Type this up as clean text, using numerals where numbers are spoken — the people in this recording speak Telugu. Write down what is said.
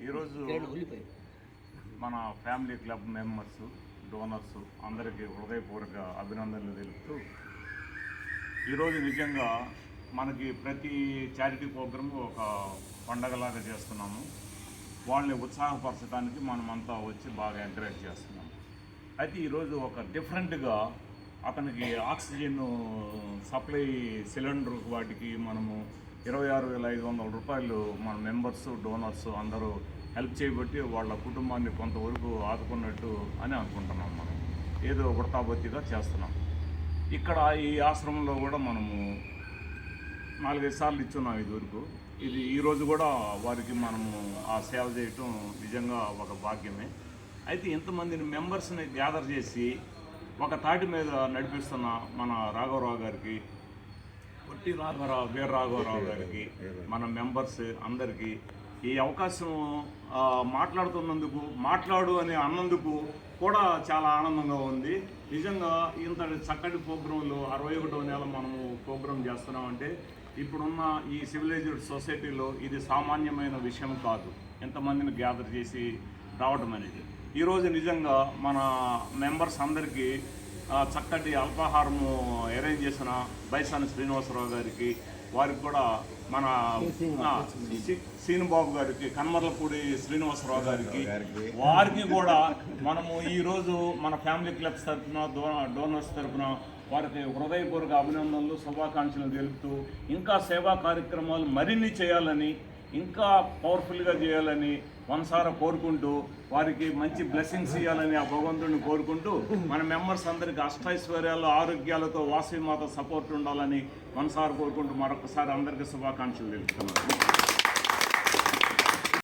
ఈరోజు మన ఫ్యామిలీ క్లబ్ మెంబర్స్, డోనర్స్ అందరికీ హృదయపూర్వక అభినందనలు తెలుపుతూ, ఈరోజు నిజంగా మనకి ప్రతి చారిటీ ప్రోగ్రామ్ ఒక పండగలాగా చేస్తున్నాము. వాళ్ళని ఉత్సాహపరచడానికి మనమంతా వచ్చి బాగా ఎంకరేజ్ చేస్తున్నాము. అయితే ఈరోజు ఒక డిఫరెంట్గా అతనికి ఆక్సిజన్ సప్లై సిలిండర్ వాటికి మనము 26,500 రూపాయలు మన మెంబర్స్, డోనర్స్ అందరూ హెల్ప్ చేయబట్టి వాళ్ళ కుటుంబాన్ని కొంతవరకు ఆదుకున్నట్టు అని అనుకుంటున్నాం. మనం ఏదో వృతాబత్తిగా చేస్తున్నాం. ఇక్కడ ఈ ఆశ్రమంలో కూడా మనము 4-5 సార్లు ఇచ్చున్నాం ఇదివరకు. ఇది ఈరోజు కూడా వారికి మనము ఆ సేవ చేయటం నిజంగా ఒక భాగ్యమే. అయితే ఇంతమందిని మెంబర్స్ని గ్యాదర్ చేసి ఒక తాటి మీద నడిపిస్తున్న మన రాఘవరావు గారికి, పొట్టి వీర రాఘవరావు గారికి, మన మెంబర్స్ అందరికీ ఈ అవకాశం మాట్లాడుతున్నందుకు, మాట్లాడు అని అన్నందుకు కూడా చాలా ఆనందంగా ఉంది. నిజంగా ఇంత చక్కటి ప్రోగ్రాంలు 61వ నెల మనము ప్రోగ్రాం చేస్తున్నామంటే ఇప్పుడున్న ఈ సివిలైజ్డ్ సొసైటీలో ఇది సామాన్యమైన విషయం కాదు, ఎంతమందిని గ్యాదర్ చేసి రావడం అనేది. ఈరోజు నిజంగా మన మెంబర్స్ అందరికీ చక్కటి అల్పాహారము అరేంజ్ చేసిన బైసాని శ్రీనివాసరావు గారికి, వారికి కూడా మన సీనుబాబు గారికి, కన్మర్లపూడి శ్రీనివాసరావు గారికి, వారికి కూడా మనము ఈరోజు మన ఫ్యామిలీ క్లబ్స్ తరఫున, డోనర్స్ తరఫున వారికి హృదయపూర్వక అభినందనలు, శుభాకాంక్షలు తెలుపుతూ ఇంకా సేవా కార్యక్రమాలు మరిన్ని చేయాలని, ఇంకా పవర్ఫుల్గా చేయాలని మనసారా కోరుకుంటూ, వారికి మంచి బ్లెస్సింగ్స్ ఇవ్వాలని ఆ భగవంతుడిని కోరుకుంటూ, మన మెంబర్స్ అందరికీ అష్టైశ్వర్యాలు, ఆరోగ్యాలతో వాసవి మాత సపోర్ట్ ఉండాలని మనసారా కోరుకుంటూ మరొకసారి అందరికీ శుభాకాంక్షలు తెలుపుతున్నాను.